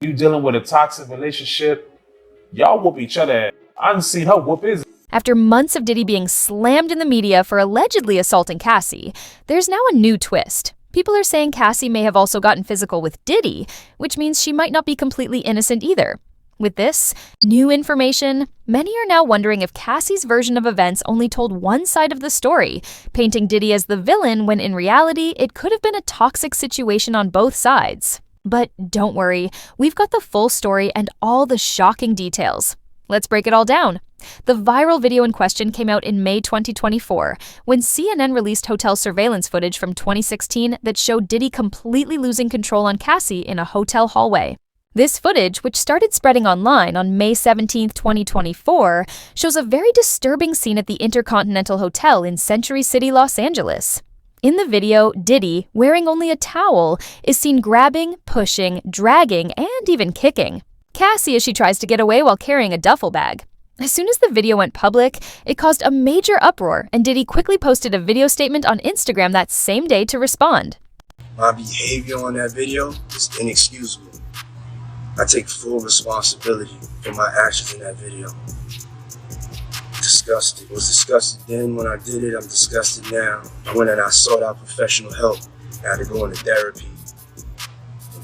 You dealing with a toxic relationship, y'all whoop each other. I done seen her whoop his. After months of Diddy being slammed in the media for allegedly assaulting Cassie, there's now a new twist. People are saying Cassie may have also gotten physical with Diddy, which means she might not be completely innocent either. With this new information, many are now wondering if Cassie's version of events only told one side of the story, painting Diddy as the villain when in reality it could have been a toxic situation on both sides. But don't worry, we've got the full story and all the shocking details. Let's break it all down. The viral video in question came out in May 2024, when CNN released hotel surveillance footage from 2016 that showed Diddy completely losing control on Cassie in a hotel hallway. This footage, which started spreading online on May 17, 2024, shows a very disturbing scene at the Intercontinental Hotel in Century City, Los Angeles. In the video, Diddy, wearing only a towel, is seen grabbing, pushing, dragging, and even kicking Cassie as she tries to get away while carrying a duffel bag. As soon as the video went public, it caused a major uproar, and Diddy quickly posted a video statement on Instagram that same day to respond. My behavior on that video is inexcusable. I take full responsibility for my actions in that video. Disgusted. Was disgusted then when I did it, I'm disgusted now. I went and I sought out professional help. I had to go into therapy.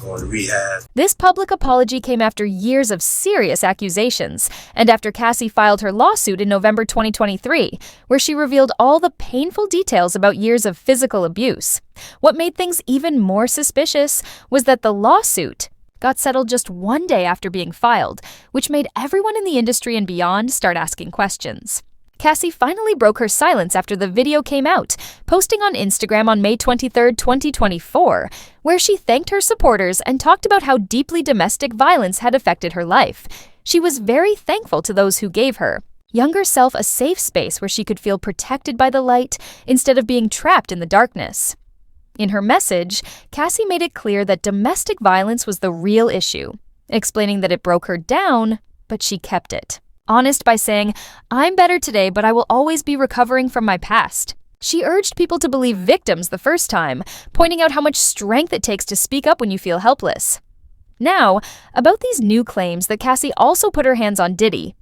Going to rehab. This public apology came after years of serious accusations, and after Cassie filed her lawsuit in November 2023, where she revealed all the painful details about years of physical abuse. What made things even more suspicious was that the lawsuit got settled just one day after being filed, which made everyone in the industry and beyond start asking questions. Cassie finally broke her silence after the video came out, posting on Instagram on May 23, 2024, where she thanked her supporters and talked about how deeply domestic violence had affected her life. She was very thankful to those who gave her younger self a safe space where she could feel protected by the light instead of being trapped in the darkness. In her message, Cassie made it clear that domestic violence was the real issue, explaining that it broke her down, but she kept it. Honest by saying, "I'm better today, but I will always be recovering from my past." She urged people to believe victims the first time, pointing out how much strength it takes to speak up when you feel helpless. Now, about these new claims that Cassie also put her hands on Diddy.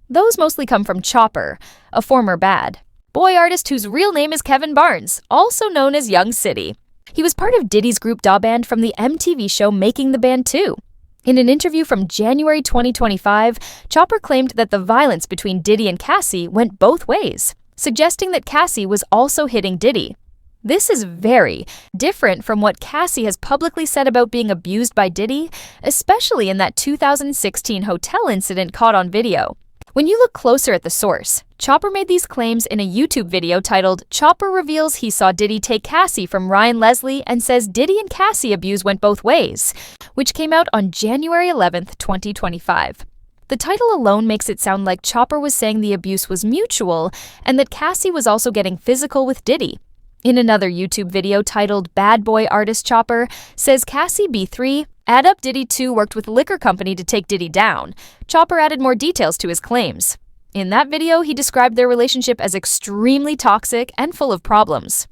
Those mostly come from Chopper, a former bad boy artist whose real name is Kevin Barnes, also known as Young City. He was part of Diddy's group Da Band from the MTV show Making the Band 2. In an interview from January 2025, Chopper claimed that the violence between Diddy and Cassie went both ways, suggesting that Cassie was also hitting Diddy. This is very different from what Cassie has publicly said about being abused by Diddy, especially in that 2016 hotel incident caught on video. When you look closer at the source, Chopper made these claims in a YouTube video titled "Chopper Reveals He Saw Diddy Take Cassie from Ryan Leslie and Says Diddy and Cassie Abuse Went Both Ways," which came out on January 11, 2025. The title alone makes it sound like Chopper was saying the abuse was mutual and that Cassie was also getting physical with Diddy. In another YouTube video titled "Bad Boy Artist Chopper Says Cassie B3, Add Up Diddy 2 Worked with Liquor Company to Take Diddy Down," Chopper added more details to his claims. In that video, he described their relationship as extremely toxic and full of problems.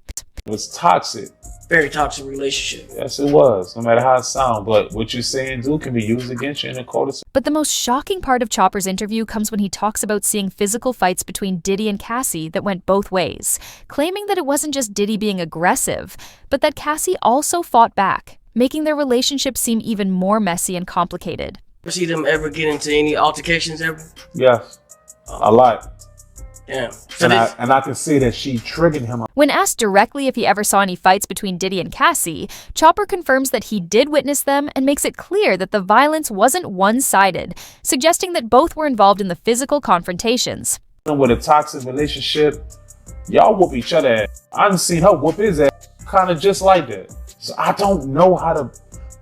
It was toxic. Very toxic relationship. Yes, it was, no matter how it sounds. But what you're saying, dude, can be used against you in a court of... But the most shocking part of Chopper's interview comes when he talks about seeing physical fights between Diddy and Cassie that went both ways, claiming that it wasn't just Diddy being aggressive, but that Cassie also fought back, making their relationship seem even more messy and complicated. See them ever get into any altercations ever? Yes, a lot. Yeah. And I can see that she triggered him. When asked directly if he ever saw any fights between Diddy and Cassie, Chopper confirms that he did witness them and makes it clear that the violence wasn't one-sided, suggesting that both were involved in the physical confrontations. With a toxic relationship, y'all whoop each other. I done seen her whoop his ass kind of just like that. So I don't know how to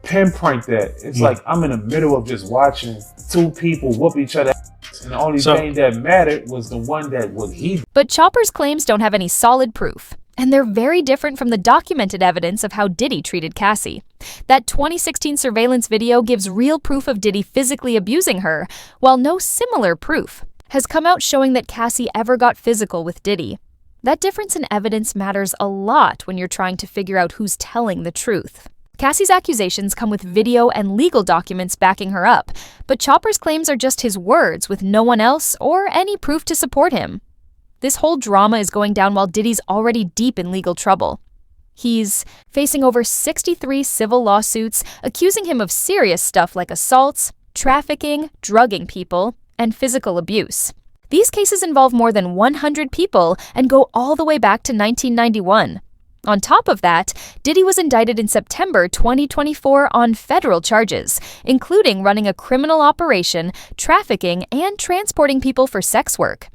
pinpoint that. It's like I'm in the middle of just watching two people whoop each other. And the only thing that mattered was the one that was he. But Chopper's claims don't have any solid proof, and they're very different from the documented evidence of how Diddy treated Cassie. That 2016 surveillance video gives real proof of Diddy physically abusing her, while no similar proof has come out showing that Cassie ever got physical with Diddy. That difference in evidence matters a lot when you're trying to figure out who's telling the truth. Cassie's accusations come with video and legal documents backing her up, but Chopper's claims are just his words with no one else or any proof to support him. This whole drama is going down while Diddy's already deep in legal trouble. He's facing over 63 civil lawsuits accusing him of serious stuff like assaults, trafficking, drugging people, and physical abuse. These cases involve more than 100 people and go all the way back to 1991. On top of that, Diddy was indicted in September 2024 on federal charges, including running a criminal operation, trafficking, and transporting people for sex work.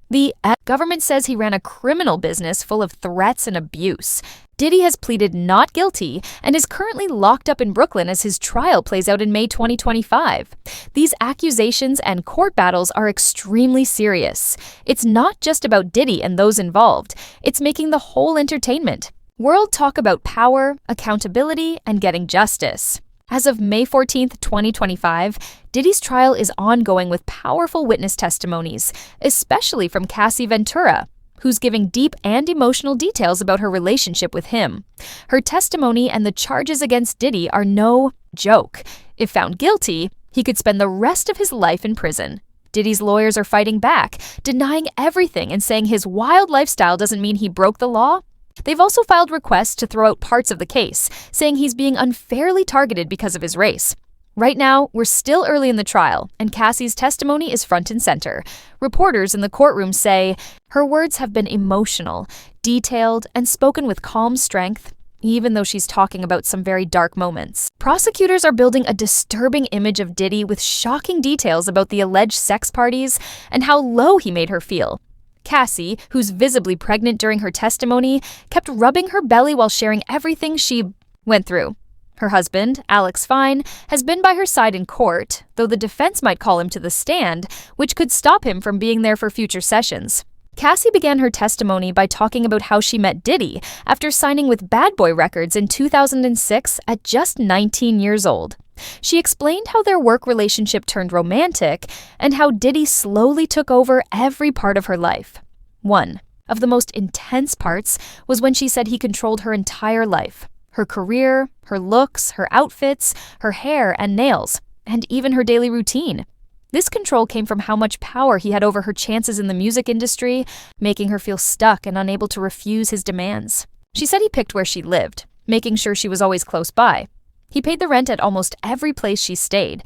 The government says he ran a criminal business full of threats and abuse. Diddy has pleaded not guilty and is currently locked up in Brooklyn as his trial plays out in May 2025. These accusations and court battles are extremely serious. It's not just about Diddy and those involved. It's making the whole entertainment world talk about power, accountability, and getting justice. As of May 14, 2025, Diddy's trial is ongoing with powerful witness testimonies, especially from Cassie Ventura, who's giving deep and emotional details about her relationship with him. Her testimony and the charges against Diddy are no joke. If found guilty, he could spend the rest of his life in prison. Diddy's lawyers are fighting back, denying everything and saying his wild lifestyle doesn't mean he broke the law. They've also filed requests to throw out parts of the case, saying he's being unfairly targeted because of his race. Right now, we're still early in the trial, and Cassie's testimony is front and center. Reporters in the courtroom say her words have been emotional, detailed, and spoken with calm strength, even though she's talking about some very dark moments. Prosecutors are building a disturbing image of Diddy with shocking details about the alleged sex parties and how low he made her feel. Cassie, who's visibly pregnant during her testimony, kept rubbing her belly while sharing everything she went through. Her husband, Alex Fine, has been by her side in court, though the defense might call him to the stand, which could stop him from being there for future sessions. Cassie began her testimony by talking about how she met Diddy after signing with Bad Boy Records in 2006 at just 19 years old. She explained how their work relationship turned romantic and how Diddy slowly took over every part of her life. One of the most intense parts was when she said he controlled her entire life. Her career, her looks, her outfits, her hair and nails, and even her daily routine. This control came from how much power he had over her chances in the music industry, making her feel stuck and unable to refuse his demands. She said he picked where she lived, making sure she was always close by. He paid the rent at almost every place she stayed.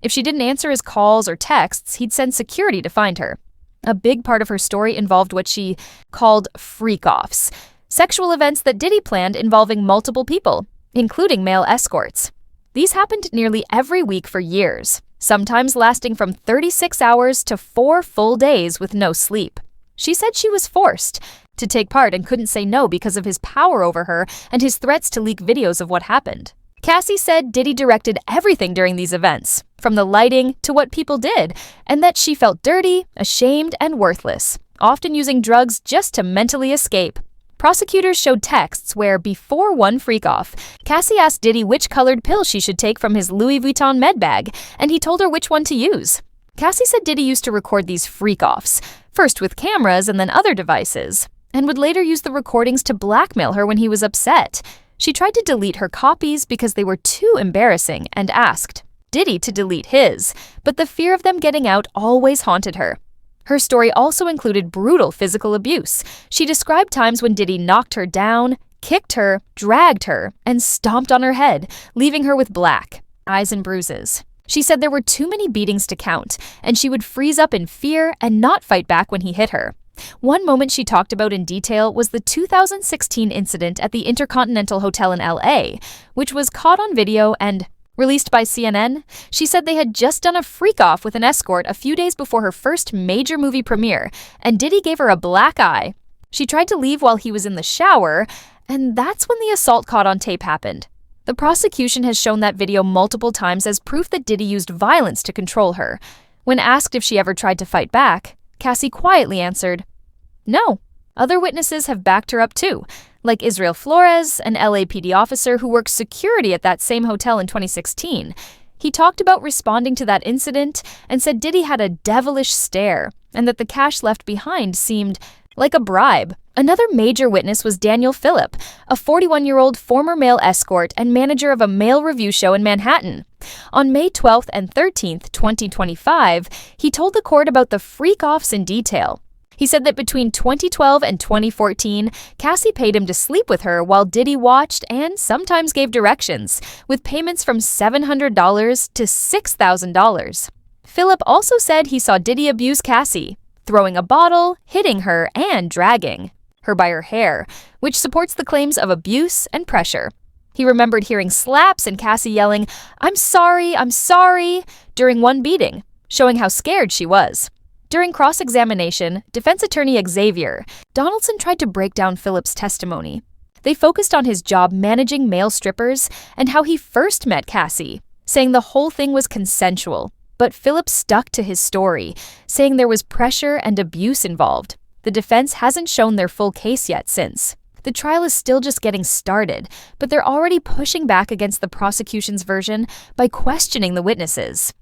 If she didn't answer his calls or texts, he'd send security to find her. A big part of her story involved what she called freak-offs, sexual events that Diddy planned involving multiple people, including male escorts. These happened nearly every week for years, sometimes lasting from 36 hours to 4 full days with no sleep. She said she was forced to take part and couldn't say no because of his power over her and his threats to leak videos of what happened. Cassie said Diddy directed everything during these events, from the lighting to what people did, and that she felt dirty, ashamed, and worthless, often using drugs just to mentally escape. Prosecutors showed texts where, before one freak-off, Cassie asked Diddy which colored pill she should take from his Louis Vuitton med bag, and he told her which one to use. Cassie said Diddy used to record these freak-offs, first with cameras and then other devices, and would later use the recordings to blackmail her when he was upset. She tried to delete her copies because they were too embarrassing and asked Diddy to delete his, but the fear of them getting out always haunted her. Her story also included brutal physical abuse. She described times when Diddy knocked her down, kicked her, dragged her, and stomped on her head, leaving her with black eyes and bruises. She said there were too many beatings to count, and she would freeze up in fear and not fight back when he hit her. One moment she talked about in detail was the 2016 incident at the Intercontinental Hotel in LA, which was caught on video and released by CNN. She said they had just done a freak-off with an escort a few days before her first major movie premiere, and Diddy gave her a black eye. She tried to leave while he was in the shower, and that's when the assault caught on tape happened. The prosecution has shown that video multiple times as proof that Diddy used violence to control her. When asked if she ever tried to fight back, Cassie quietly answered, "No." Other witnesses have backed her up too, like Israel Flores, an LAPD officer who worked security at that same hotel in 2016. He talked about responding to that incident and said Diddy had a devilish stare and that the cash left behind seemed like a bribe. Another major witness was Daniel Phillip, a 41-year-old former male escort and manager of a male revue show in Manhattan. On May 12th and 13th, 2025, he told the court about the freak-offs in detail. He said that between 2012 and 2014, Cassie paid him to sleep with her while Diddy watched and sometimes gave directions, with payments from $700 to $6,000. Phillip also said he saw Diddy abuse Cassie, throwing a bottle, hitting her, and dragging her by her hair, which supports the claims of abuse and pressure. He remembered hearing slaps and Cassie yelling, I'm sorry," during one beating, showing how scared she was. During cross-examination, defense attorney Xavier Donaldson tried to break down Phillip's testimony. They focused on his job managing male strippers and how he first met Cassie, saying the whole thing was consensual. But Phillip stuck to his story, saying there was pressure and abuse involved. The defense hasn't shown their full case yet since. The trial is still just getting started, but they're already pushing back against the prosecution's version by questioning the witnesses.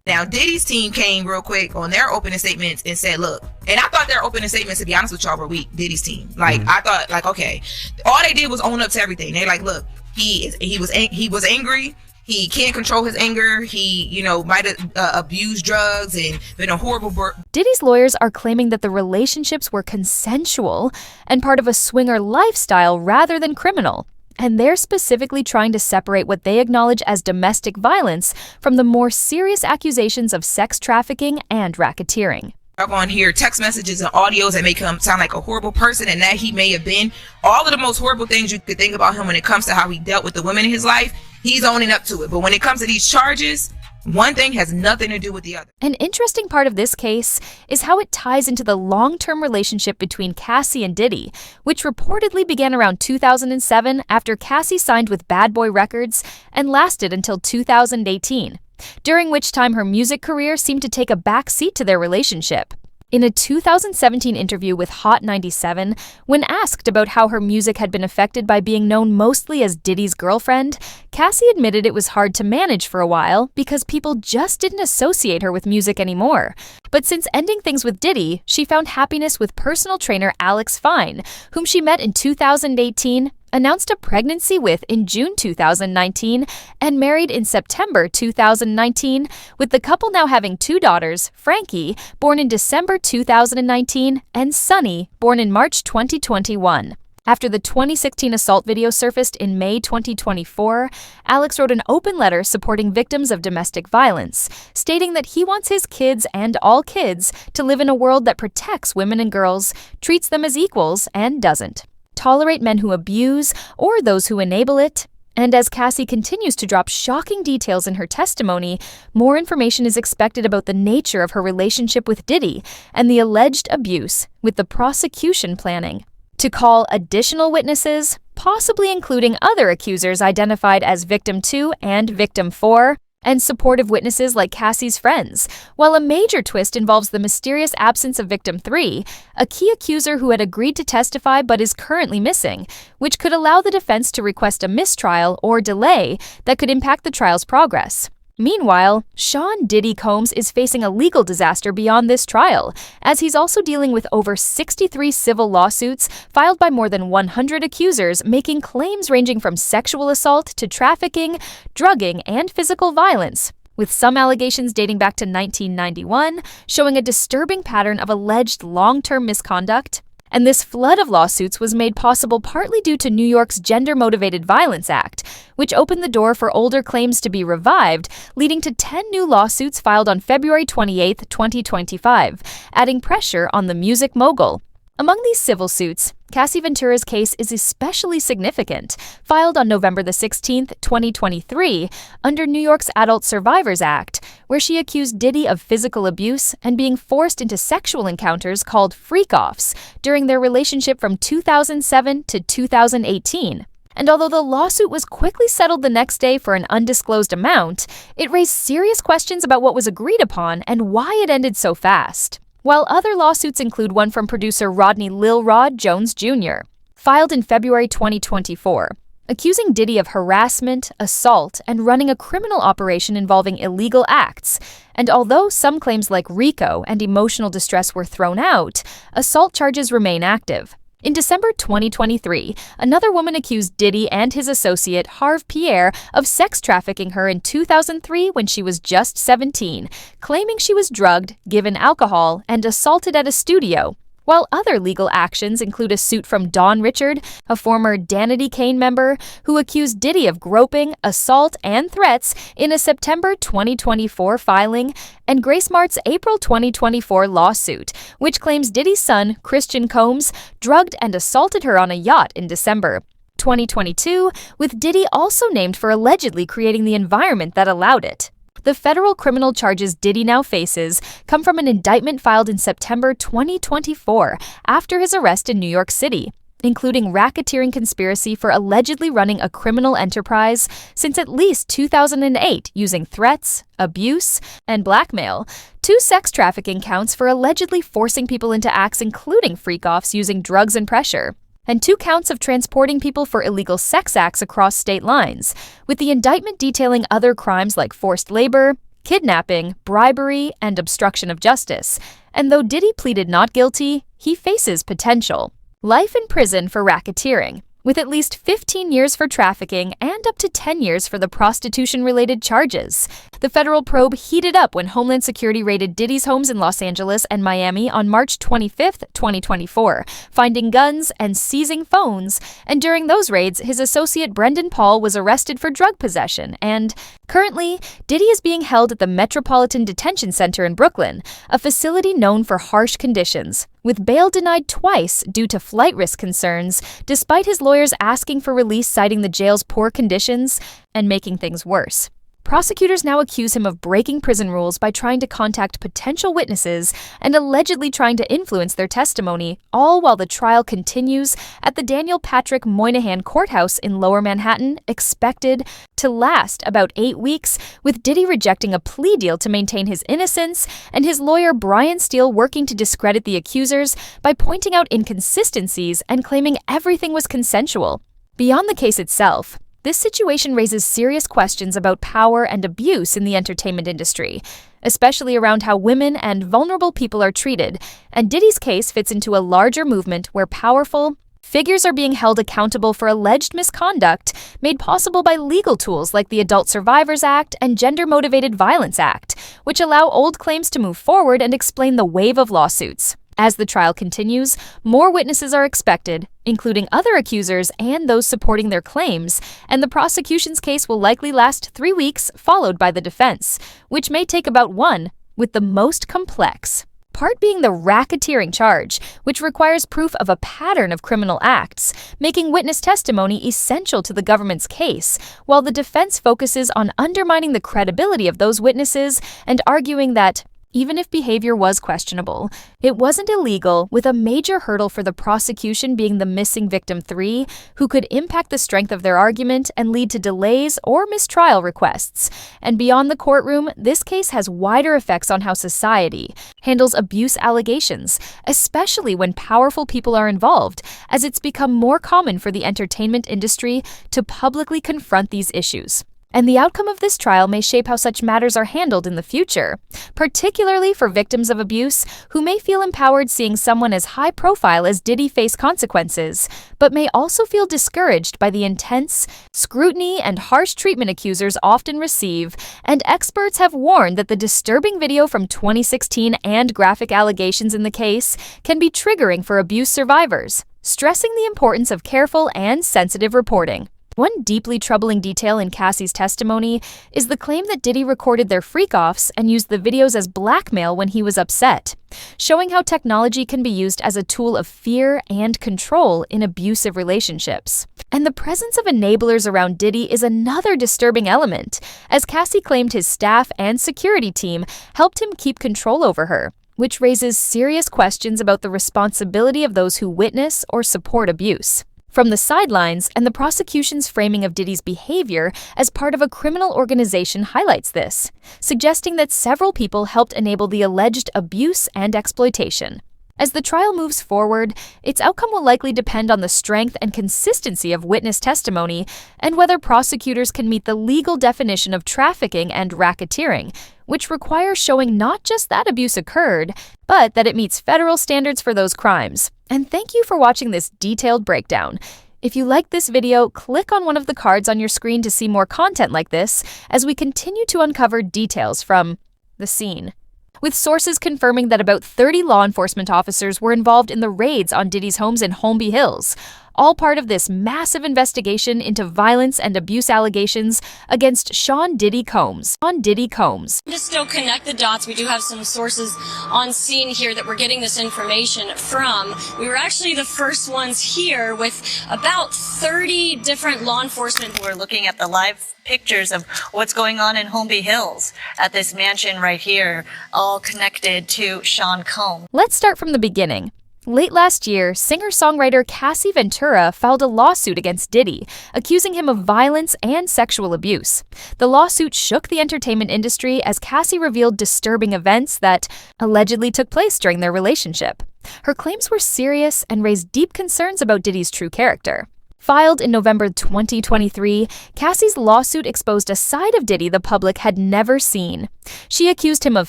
Now, Diddy's team came real quick on their opening statements and said, look, and I thought their opening statements, to be honest with y'all, were weak, Diddy's team. Like, I thought, like, okay, all they did was own up to everything. They're like, look, he was angry. He can't control his anger. He, might have abused drugs and been a horrible Diddy's lawyers are claiming that the relationships were consensual and part of a swinger lifestyle rather than criminal. And they're specifically trying to separate what they acknowledge as domestic violence from the more serious accusations of sex trafficking and racketeering. Y'all gonna hear text messages and audios that make him sound like a horrible person, and that he may have been. All of the most horrible things you could think about him when it comes to how he dealt with the women in his life, he's owning up to it. But when it comes to these charges, one thing has nothing to do with the other. An interesting part of this case is how it ties into the long-term relationship between Cassie and Diddy, which reportedly began around 2007 after Cassie signed with Bad Boy Records and lasted until 2018, during which time her music career seemed to take a back seat to their relationship. In a 2017 interview with Hot 97, when asked about how her music had been affected by being known mostly as Diddy's girlfriend, Cassie admitted it was hard to manage for a while because people just didn't associate her with music anymore. But since ending things with Diddy, she found happiness with personal trainer Alex Fine, whom she met in 2018, announced a pregnancy with in June 2019, and married in September 2019, with the couple now having two daughters, Frankie, born in December 2019, and Sunny, born in March 2021. After the 2016 assault video surfaced in May 2024, Alex wrote an open letter supporting victims of domestic violence, stating that he wants his kids and all kids to live in a world that protects women and girls, treats them as equals, and doesn't tolerate men who abuse or those who enable it. And as Cassie continues to drop shocking details in her testimony, more information is expected about the nature of her relationship with Diddy and the alleged abuse, with the prosecution planning to call additional witnesses, possibly including other accusers identified as Victim 2 and Victim 4, and supportive witnesses like Cassie's friends, while a major twist involves the mysterious absence of Victim 3, a key accuser who had agreed to testify but is currently missing, which could allow the defense to request a mistrial or delay that could impact the trial's progress. Meanwhile, Sean Diddy Combs is facing a legal disaster beyond this trial, as he's also dealing with over 63 civil lawsuits filed by more than 100 accusers making claims ranging from sexual assault to trafficking, drugging, and physical violence, with some allegations dating back to 1991, showing a disturbing pattern of alleged long-term misconduct. And this flood of lawsuits was made possible partly due to New York's Gender-Motivated Violence Act, which opened the door for older claims to be revived, leading to 10 new lawsuits filed on February 28, 2025, adding pressure on the music mogul. Among these civil suits, Cassie Ventura's case is especially significant, filed on November 16, 2023, under New York's Adult Survivors Act, where she accused Diddy of physical abuse and being forced into sexual encounters called freak-offs during their relationship from 2007 to 2018. And although the lawsuit was quickly settled the next day for an undisclosed amount, it raised serious questions about what was agreed upon and why it ended so fast. While other lawsuits include one from producer Rodney Lil Rod Jones Jr., filed in February 2024. accusing Diddy of harassment, assault, and running a criminal operation involving illegal acts. And although some claims like RICO and emotional distress were thrown out, assault charges remain active. In December 2023, another woman accused Diddy and his associate Harve Pierre of sex trafficking her in 2003 when she was just 17, claiming she was drugged, given alcohol, and assaulted at a studio. While other legal actions include a suit from Dawn Richard, a former Danity Kane member, who accused Diddy of groping, assault, and threats in a September 2024 filing, and Grace Mart's April 2024 lawsuit, which claims Diddy's son, Christian Combs, drugged and assaulted her on a yacht in December 2022, with Diddy also named for allegedly creating the environment that allowed it. The federal criminal charges Diddy now faces come from an indictment filed in September 2024 after his arrest in New York City, including racketeering conspiracy for allegedly running a criminal enterprise since at least 2008 using threats, abuse, and blackmail, 2 sex trafficking counts for allegedly forcing people into acts including freak-offs using drugs and pressure, and 2 counts of transporting people for illegal sex acts across state lines, with the indictment detailing other crimes like forced labor, kidnapping, bribery, and obstruction of justice. And though Diddy pleaded not guilty, he faces potential life in prison for racketeering, with at least 15 years for trafficking and up to 10 years for the prostitution-related charges. The federal probe heated up when Homeland Security raided Diddy's homes in Los Angeles and Miami on March 25, 2024, finding guns and seizing phones. And during those raids, his associate Brendan Paul was arrested for drug possession. And currently, Diddy is being held at the Metropolitan Detention Center in Brooklyn, a facility known for harsh conditions, with bail denied twice due to flight risk concerns, despite his lawyers asking for release citing the jail's poor conditions and making things worse. Prosecutors now accuse him of breaking prison rules by trying to contact potential witnesses and allegedly trying to influence their testimony, all while the trial continues at the Daniel Patrick Moynihan Courthouse in Lower Manhattan, expected to last about 8 weeks, with Diddy rejecting a plea deal to maintain his innocence and his lawyer Brian Steele working to discredit the accusers by pointing out inconsistencies and claiming everything was consensual. Beyond the case itself, this situation raises serious questions about power and abuse in the entertainment industry, especially around how women and vulnerable people are treated, and Diddy's case fits into a larger movement where powerful figures are being held accountable for alleged misconduct made possible by legal tools like the Adult Survivors Act and Gender-Motivated Violence Act, which allow old claims to move forward and explain the wave of lawsuits. As the trial continues, more witnesses are expected, including other accusers and those supporting their claims, and the prosecution's case will likely last 3 weeks, followed by the defense, which may take about 1, with the most complex part being the racketeering charge, which requires proof of a pattern of criminal acts, making witness testimony essential to the government's case, while the defense focuses on undermining the credibility of those witnesses and arguing that even if behavior was questionable, it wasn't illegal, with a major hurdle for the prosecution being the missing victim 3, who could impact the strength of their argument and lead to delays or mistrial requests. And beyond the courtroom, this case has wider effects on how society handles abuse allegations, especially when powerful people are involved, as it's become more common for the entertainment industry to publicly confront these issues. And the outcome of this trial may shape how such matters are handled in the future, particularly for victims of abuse who may feel empowered seeing someone as high profile as Diddy face consequences, but may also feel discouraged by the intense scrutiny and harsh treatment accusers often receive. And experts have warned that the disturbing video from 2016 and graphic allegations in the case can be triggering for abuse survivors, stressing the importance of careful and sensitive reporting. One deeply troubling detail in Cassie's testimony is the claim that Diddy recorded their freak-offs and used the videos as blackmail when he was upset, showing how technology can be used as a tool of fear and control in abusive relationships. And the presence of enablers around Diddy is another disturbing element, as Cassie claimed his staff and security team helped him keep control over her, which raises serious questions about the responsibility of those who witness or support abuse. From the sidelines, and the prosecution's framing of Diddy's behavior as part of a criminal organization highlights this, suggesting that several people helped enable the alleged abuse and exploitation. As the trial moves forward, its outcome will likely depend on the strength and consistency of witness testimony and whether prosecutors can meet the legal definition of trafficking and racketeering, which requires showing not just that abuse occurred, but that it meets federal standards for those crimes. And thank you for watching this detailed breakdown. If you liked this video, click on one of the cards on your screen to see more content like this as we continue to uncover details from the scene. With sources confirming that about 30 law enforcement officers were involved in the raids on Diddy's homes in Holmby Hills, all part of this massive investigation into violence and abuse allegations against Sean Diddy Combs. To still connect the dots, we do have some sources on scene here that we're getting this information from. We were actually the first ones here with about 30 different law enforcement who are looking at the live pictures of what's going on in Holmby Hills at this mansion right here, all connected to Sean Combs. Let's start from the beginning. Late last year, singer-songwriter Cassie Ventura filed a lawsuit against Diddy, accusing him of violence and sexual abuse. The lawsuit shook the entertainment industry as Cassie revealed disturbing events that allegedly took place during their relationship. Her claims were serious and raised deep concerns about Diddy's true character. Filed in November 2023, Cassie's lawsuit exposed a side of Diddy the public had never seen. She accused him of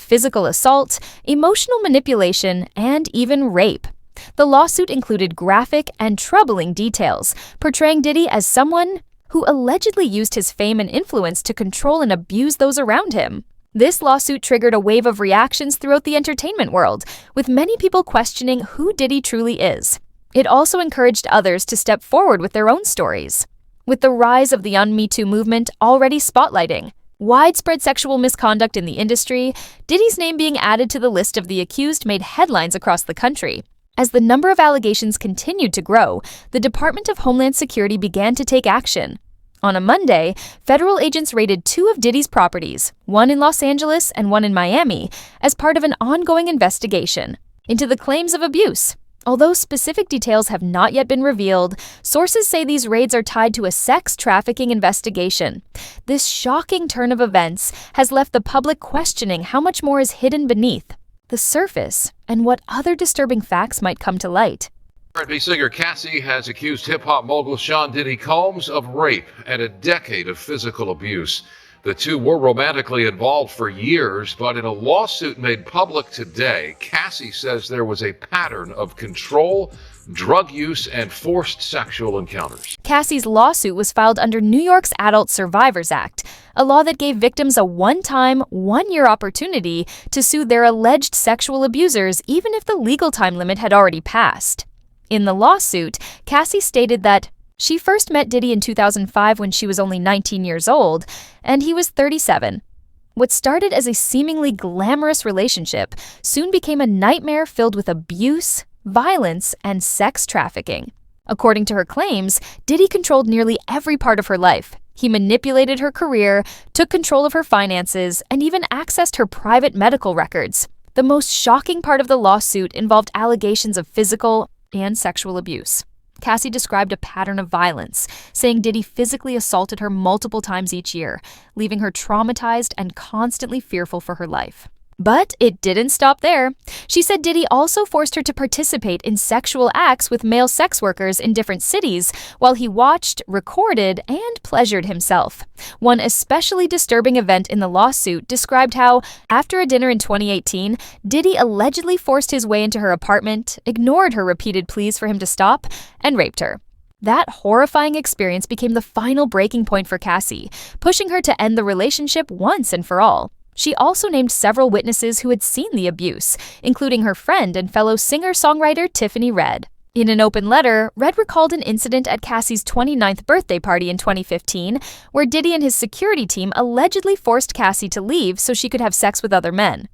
physical assault, emotional manipulation, and even rape. The lawsuit included graphic and troubling details, portraying Diddy as someone who allegedly used his fame and influence to control and abuse those around him. This lawsuit triggered a wave of reactions throughout the entertainment world, with many people questioning who Diddy truly is. It also encouraged others to step forward with their own stories. With the rise of the Un-Me-Too movement already spotlighting widespread sexual misconduct in the industry, Diddy's name being added to the list of the accused made headlines across the country. As the number of allegations continued to grow, the Department of Homeland Security began to take action. On a Monday, federal agents raided 2 of Diddy's properties, one in Los Angeles and one in Miami, as part of an ongoing investigation into the claims of abuse. Although specific details have not yet been revealed, sources say these raids are tied to a sex trafficking investigation. This shocking turn of events has left the public questioning how much more is hidden beneath the surface and what other disturbing facts might come to light. R&B singer Cassie has accused hip-hop mogul Sean Diddy Combs of rape and a decade of physical abuse. The two were romantically involved for years, but in a lawsuit made public today, Cassie says there was a pattern of control, drug use, and forced sexual encounters. Cassie's lawsuit was filed under New York's Adult Survivors Act, a law that gave victims a one-time, one-year opportunity to sue their alleged sexual abusers even if the legal time limit had already passed. In the lawsuit, Cassie stated that she first met Diddy in 2005 when she was only 19 years old, and he was 37. What started as a seemingly glamorous relationship soon became a nightmare filled with abuse, violence, and sex trafficking. According to her claims, Diddy controlled nearly every part of her life. He manipulated her career, took control of her finances, and even accessed her private medical records. The most shocking part of the lawsuit involved allegations of physical and sexual abuse. Cassie described a pattern of violence, saying Diddy physically assaulted her multiple times each year, leaving her traumatized and constantly fearful for her life. But it didn't stop there. She said Diddy also forced her to participate in sexual acts with male sex workers in different cities while he watched, recorded, and pleasured himself. One especially disturbing event in the lawsuit described how, after a dinner in 2018, Diddy allegedly forced his way into her apartment, ignored her repeated pleas for him to stop, and raped her. That horrifying experience became the final breaking point for Cassie, pushing her to end the relationship once and for all. She also named several witnesses who had seen the abuse, including her friend and fellow singer-songwriter Tiffany Red. In an open letter, Red recalled an incident at Cassie's 29th birthday party in 2015, where Diddy and his security team allegedly forced Cassie to leave so she could have sex with other men.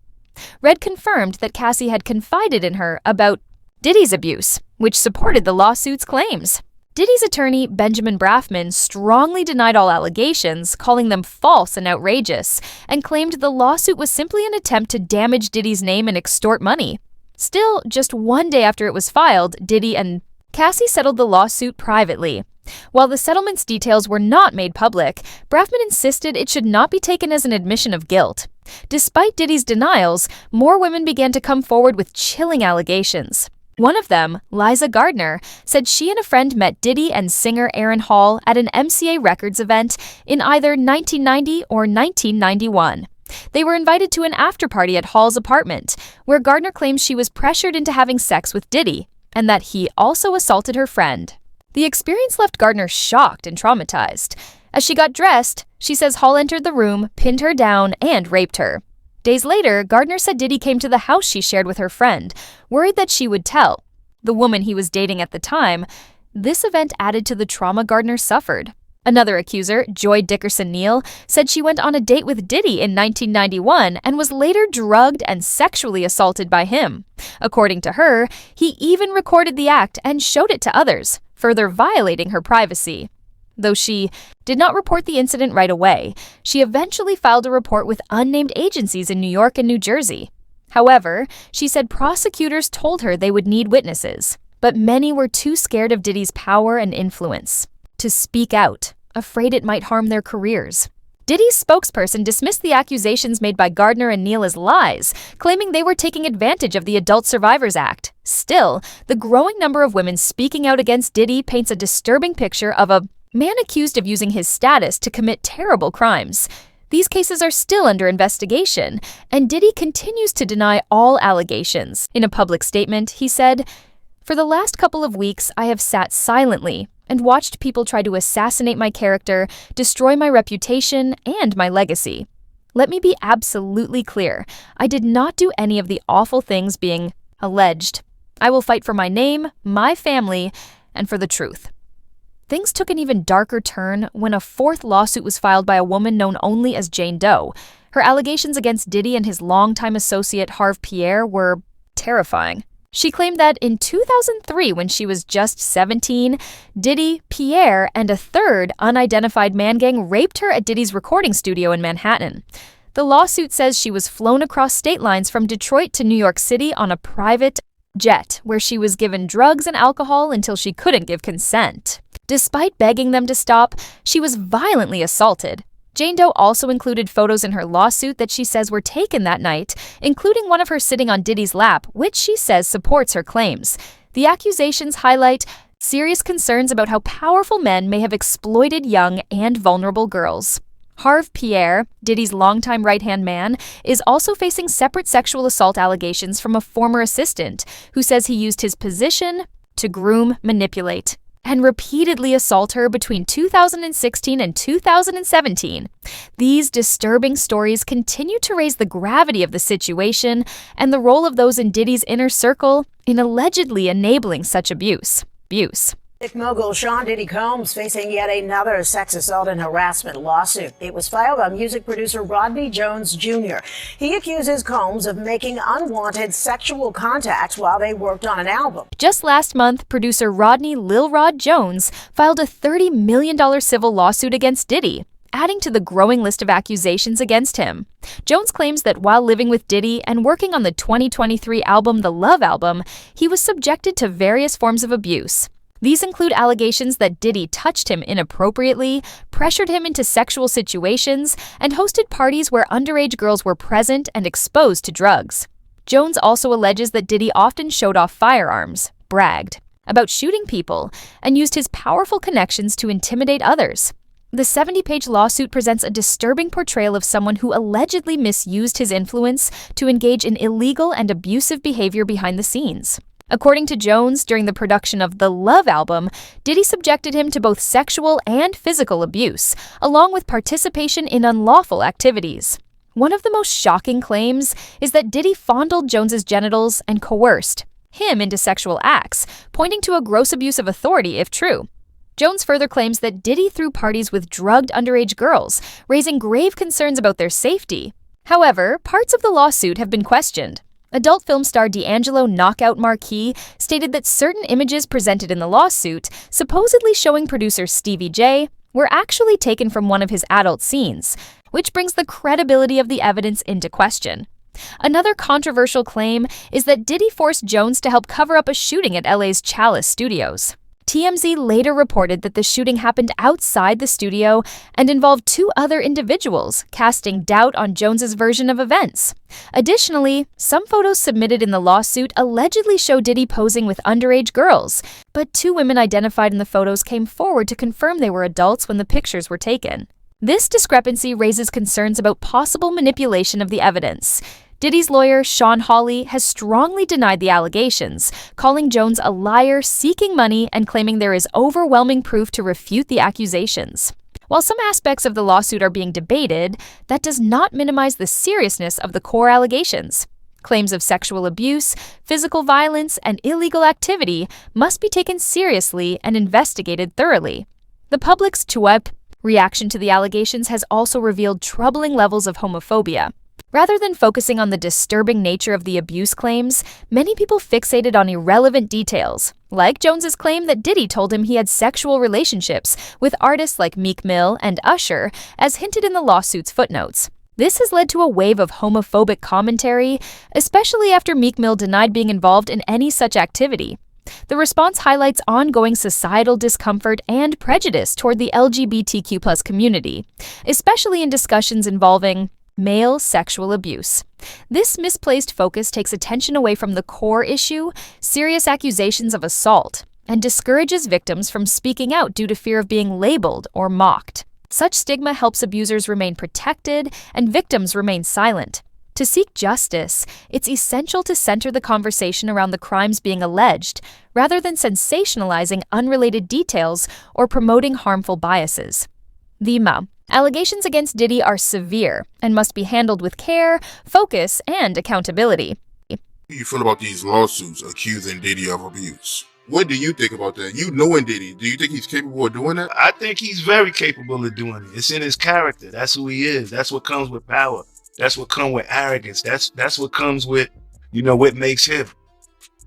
Red confirmed that Cassie had confided in her about Diddy's abuse, which supported the lawsuit's claims. Diddy's attorney, Benjamin Brafman, strongly denied all allegations, calling them false and outrageous, and claimed the lawsuit was simply an attempt to damage Diddy's name and extort money. Still, just one day after it was filed, Diddy and Cassie settled the lawsuit privately. While the settlement's details were not made public, Brafman insisted it should not be taken as an admission of guilt. Despite Diddy's denials, more women began to come forward with chilling allegations. One of them, Liza Gardner, said she and a friend met Diddy and singer Aaron Hall at an MCA Records event in either 1990 or 1991. They were invited to an after-party at Hall's apartment, where Gardner claims she was pressured into having sex with Diddy, and that he also assaulted her friend. The experience left Gardner shocked and traumatized. As she got dressed, she says Hall entered the room, pinned her down, and raped her. Days later, Gardner said Diddy came to the house she shared with her friend, worried that she would tell. The woman he was dating at the time. This event added to the trauma Gardner suffered. Another accuser, Joy Dickerson-Neal, said she went on a date with Diddy in 1991 and was later drugged and sexually assaulted by him. According to her, he even recorded the act and showed it to others, further violating her privacy. Though she did not report the incident right away, she eventually filed a report with unnamed agencies in New York and New Jersey. However, she said prosecutors told her they would need witnesses, but many were too scared of Diddy's power and influence to speak out, afraid it might harm their careers. Diddy's spokesperson dismissed the accusations made by Gardner and Neal as lies, claiming they were taking advantage of the Adult Survivors Act. Still, the growing number of women speaking out against Diddy paints a disturbing picture of a man accused of using his status to commit terrible crimes. These cases are still under investigation, and Diddy continues to deny all allegations. In a public statement, he said, "For the last couple of weeks, I have sat silently and watched people try to assassinate my character, destroy my reputation, and my legacy. Let me be absolutely clear. I did not do any of the awful things being alleged. I will fight for my name, my family, and for the truth." Things took an even darker turn when a fourth lawsuit was filed by a woman known only as Jane Doe. Her allegations against Diddy and his longtime associate Harve Pierre were terrifying. She claimed that in 2003, when she was just 17, Diddy, Pierre, and a third unidentified man gang raped her at Diddy's recording studio in Manhattan. The lawsuit says she was flown across state lines from Detroit to New York City on a private jet, where she was given drugs and alcohol until she couldn't give consent. Despite begging them to stop, she was violently assaulted. Jane Doe also included photos in her lawsuit that she says were taken that night, including one of her sitting on Diddy's lap, which she says supports her claims. The accusations highlight serious concerns about how powerful men may have exploited young and vulnerable girls. Harve Pierre, Diddy's longtime right-hand man, is also facing separate sexual assault allegations from a former assistant who says he used his position to groom, manipulate, and repeatedly assault her between 2016 and 2017. These disturbing stories continue to raise the gravity of the situation and the role of those in Diddy's inner circle in allegedly enabling such abuse. Music mogul Sean Diddy Combs facing yet another sex assault and harassment lawsuit. It was filed by music producer Rodney Jones Jr. He accuses Combs of making unwanted sexual contacts while they worked on an album. Just last month, producer Rodney Lil Rod Jones filed a $30 million civil lawsuit against Diddy, adding to the growing list of accusations against him. Jones claims that while living with Diddy and working on the 2023 album The Love Album, he was subjected to various forms of abuse. These include allegations that Diddy touched him inappropriately, pressured him into sexual situations, and hosted parties where underage girls were present and exposed to drugs. Jones also alleges that Diddy often showed off firearms, bragged about shooting people, and used his powerful connections to intimidate others. The 70-page lawsuit presents a disturbing portrayal of someone who allegedly misused his influence to engage in illegal and abusive behavior behind the scenes. According to Jones, during the production of The Love Album, Diddy subjected him to both sexual and physical abuse, along with participation in unlawful activities. One of the most shocking claims is that Diddy fondled Jones's genitals and coerced him into sexual acts, pointing to a gross abuse of authority if true. Jones further claims that Diddy threw parties with drugged underage girls, raising grave concerns about their safety. However, parts of the lawsuit have been questioned. Adult film star D'Angelo Knockout Marquis stated that certain images presented in the lawsuit, supposedly showing producer Stevie J, were actually taken from one of his adult scenes, which brings the credibility of the evidence into question. Another controversial claim is that Diddy forced Jones to help cover up a shooting at LA's Chalice Studios. TMZ later reported that the shooting happened outside the studio and involved two other individuals, casting doubt on Jones's version of events. Additionally, some photos submitted in the lawsuit allegedly show Diddy posing with underage girls, but two women identified in the photos came forward to confirm they were adults when the pictures were taken. This discrepancy raises concerns about possible manipulation of the evidence. Diddy's lawyer, Sean Hawley, has strongly denied the allegations, calling Jones a liar seeking money and claiming there is overwhelming proof to refute the accusations. While some aspects of the lawsuit are being debated, that does not minimize the seriousness of the core allegations. Claims of sexual abuse, physical violence, and illegal activity must be taken seriously and investigated thoroughly. The public's reaction to the allegations has also revealed troubling levels of homophobia. Rather than focusing on the disturbing nature of the abuse claims, many people fixated on irrelevant details, like Jones's claim that Diddy told him he had sexual relationships with artists like Meek Mill and Usher, as hinted in the lawsuit's footnotes. This has led to a wave of homophobic commentary, especially after Meek Mill denied being involved in any such activity. The response highlights ongoing societal discomfort and prejudice toward the LGBTQ+ community, especially in discussions involving male sexual abuse. This misplaced focus takes attention away from the core issue, serious accusations of assault, and discourages victims from speaking out due to fear of being labeled or mocked. Such stigma helps abusers remain protected and victims remain silent. To seek justice, it's essential to center the conversation around the crimes being alleged, rather than sensationalizing unrelated details or promoting harmful biases. Allegations against Diddy are severe and must be handled with care, focus, and accountability. How do you feel about these lawsuits accusing Diddy of abuse? What do you think about that? You knowing Diddy, do you think he's capable of doing that? I think he's very capable of doing it. It's in his character. That's who he is. That's what comes with power. That's what comes with arrogance. That's what comes with, what makes him,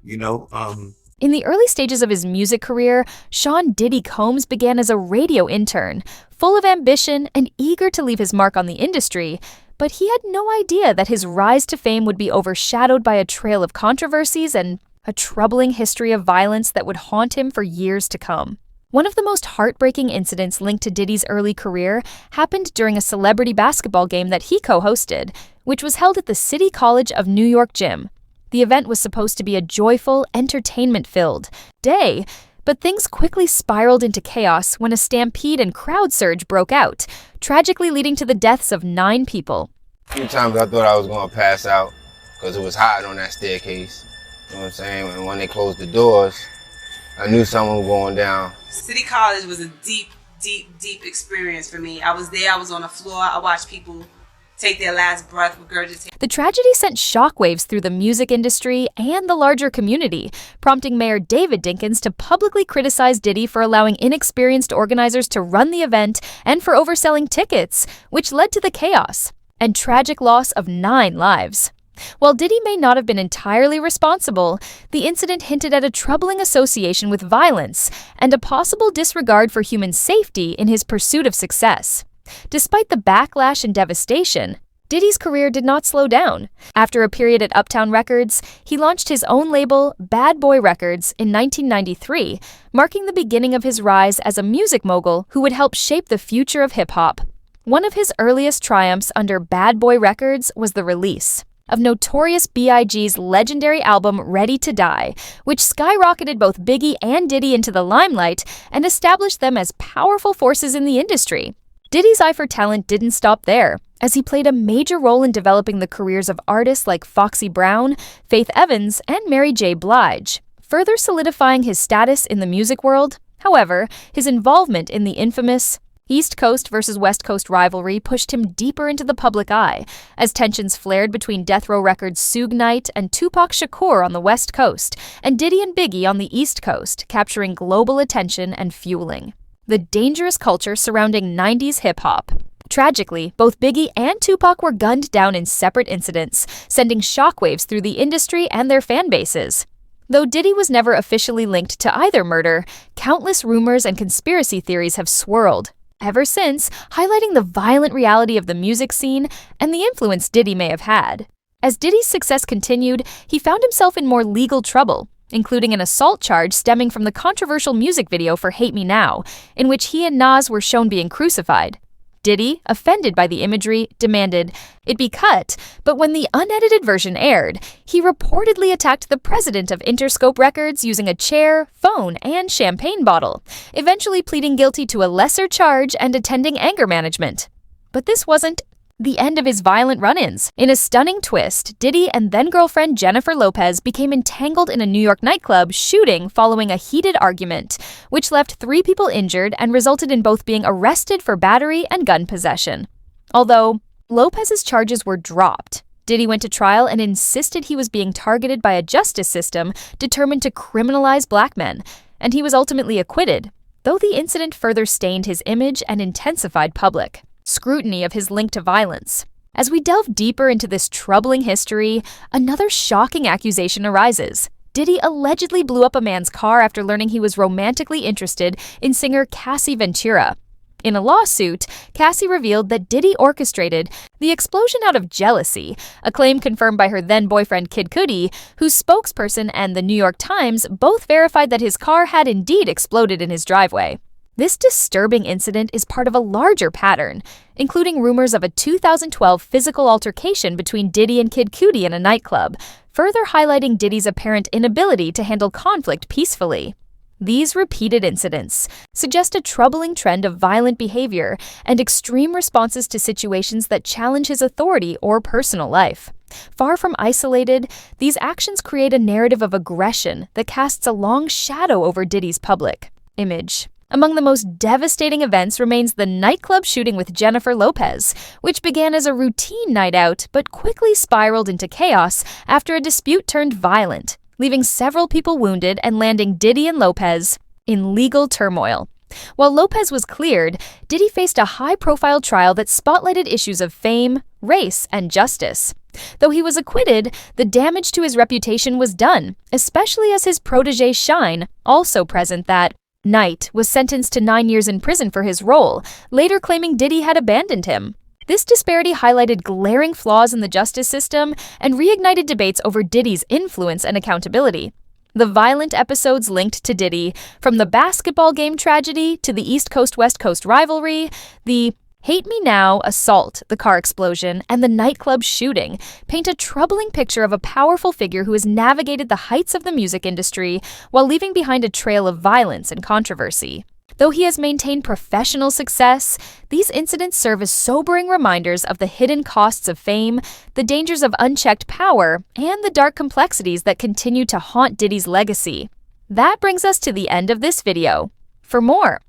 In the early stages of his music career, Sean Diddy Combs began as a radio intern, full of ambition and eager to leave his mark on the industry, but he had no idea that his rise to fame would be overshadowed by a trail of controversies and a troubling history of violence that would haunt him for years to come. One of the most heartbreaking incidents linked to Diddy's early career happened during a celebrity basketball game that he co-hosted, which was held at the City College of New York gym. The event was supposed to be a joyful, entertainment-filled day, but things quickly spiraled into chaos when a stampede and crowd surge broke out, tragically leading to the deaths of 9 people. A few times I thought I was going to pass out because it was hot on that staircase. You know what I'm saying? And when they closed the doors, I knew something was going down. City College was a deep experience for me. I was there, I was on the floor, I watched people take their last breath, regurgitate. The tragedy sent shockwaves through the music industry and the larger community, prompting Mayor David Dinkins to publicly criticize Diddy for allowing inexperienced organizers to run the event and for overselling tickets, which led to the chaos and tragic loss of 9 lives. While Diddy may not have been entirely responsible, the incident hinted at a troubling association with violence and a possible disregard for human safety in his pursuit of success. Despite the backlash and devastation, Diddy's career did not slow down. After a period at Uptown Records, he launched his own label, Bad Boy Records, in 1993, marking the beginning of his rise as a music mogul who would help shape the future of hip-hop. One of his earliest triumphs under Bad Boy Records was the release of Notorious B.I.G.'s legendary album Ready to Die, which skyrocketed both Biggie and Diddy into the limelight and established them as powerful forces in the industry. Diddy's eye for talent didn't stop there, as he played a major role in developing the careers of artists like Foxy Brown, Faith Evans, and Mary J. Blige, further solidifying his status in the music world. However, his involvement in the infamous East Coast versus West Coast rivalry pushed him deeper into the public eye, as tensions flared between Death Row Records' Suge Knight and Tupac Shakur on the West Coast, and Diddy and Biggie on the East Coast, capturing global attention and fueling the dangerous culture surrounding 90s hip-hop. Tragically, both Biggie and Tupac were gunned down in separate incidents, sending shockwaves through the industry and their fan bases. Though Diddy was never officially linked to either murder, countless rumors and conspiracy theories have swirled ever since, highlighting the violent reality of the music scene and the influence Diddy may have had. As Diddy's success continued, he found himself in more legal trouble. including an assault charge stemming from the controversial music video for Hate Me Now, in which he and Nas were shown being crucified. Diddy, offended by the imagery, demanded it be cut, but when the unedited version aired, he reportedly attacked the president of Interscope Records using a chair, phone, and champagne bottle, eventually pleading guilty to a lesser charge and attending anger management. But this wasn't the end of his violent run-ins. In a stunning twist, Diddy and then-girlfriend Jennifer Lopez became entangled in a New York nightclub shooting following a heated argument, which left 3 people injured and resulted in both being arrested for battery and gun possession. Although Lopez's charges were dropped, Diddy went to trial and insisted he was being targeted by a justice system determined to criminalize black men, and he was ultimately acquitted, though the incident further stained his image and intensified public scrutiny of his link to violence. As we delve deeper into this troubling history, another shocking accusation arises. Diddy allegedly blew up a man's car after learning he was romantically interested in singer Cassie Ventura. In a lawsuit, Cassie revealed that Diddy orchestrated the explosion out of jealousy, a claim confirmed by her then-boyfriend Kid Cudi, whose spokesperson and the New York Times both verified that his car had indeed exploded in his driveway. This disturbing incident is part of a larger pattern, including rumors of a 2012 physical altercation between Diddy and Kid Cudi in a nightclub, further highlighting Diddy's apparent inability to handle conflict peacefully. These repeated incidents suggest a troubling trend of violent behavior and extreme responses to situations that challenge his authority or personal life. Far from isolated, these actions create a narrative of aggression that casts a long shadow over Diddy's public image. Among the most devastating events remains the nightclub shooting with Jennifer Lopez, which began as a routine night out but quickly spiraled into chaos after a dispute turned violent, leaving several people wounded and landing Diddy and Lopez in legal turmoil. While Lopez was cleared, Diddy faced a high-profile trial that spotlighted issues of fame, race, and justice. Though he was acquitted, the damage to his reputation was done, especially as his protege Shine, also present that night, was sentenced to 9 years in prison for his role, later claiming Diddy had abandoned him. This disparity highlighted glaring flaws in the justice system and reignited debates over Diddy's influence and accountability. The violent episodes linked to Diddy, from the basketball game tragedy to the East Coast-West Coast rivalry, the Hate Me Now assault, the car explosion, and the nightclub shooting, paint a troubling picture of a powerful figure who has navigated the heights of the music industry while leaving behind a trail of violence and controversy. Though he has maintained professional success, these incidents serve as sobering reminders of the hidden costs of fame, the dangers of unchecked power, and the dark complexities that continue to haunt Diddy's legacy. That brings us to the end of this video. For more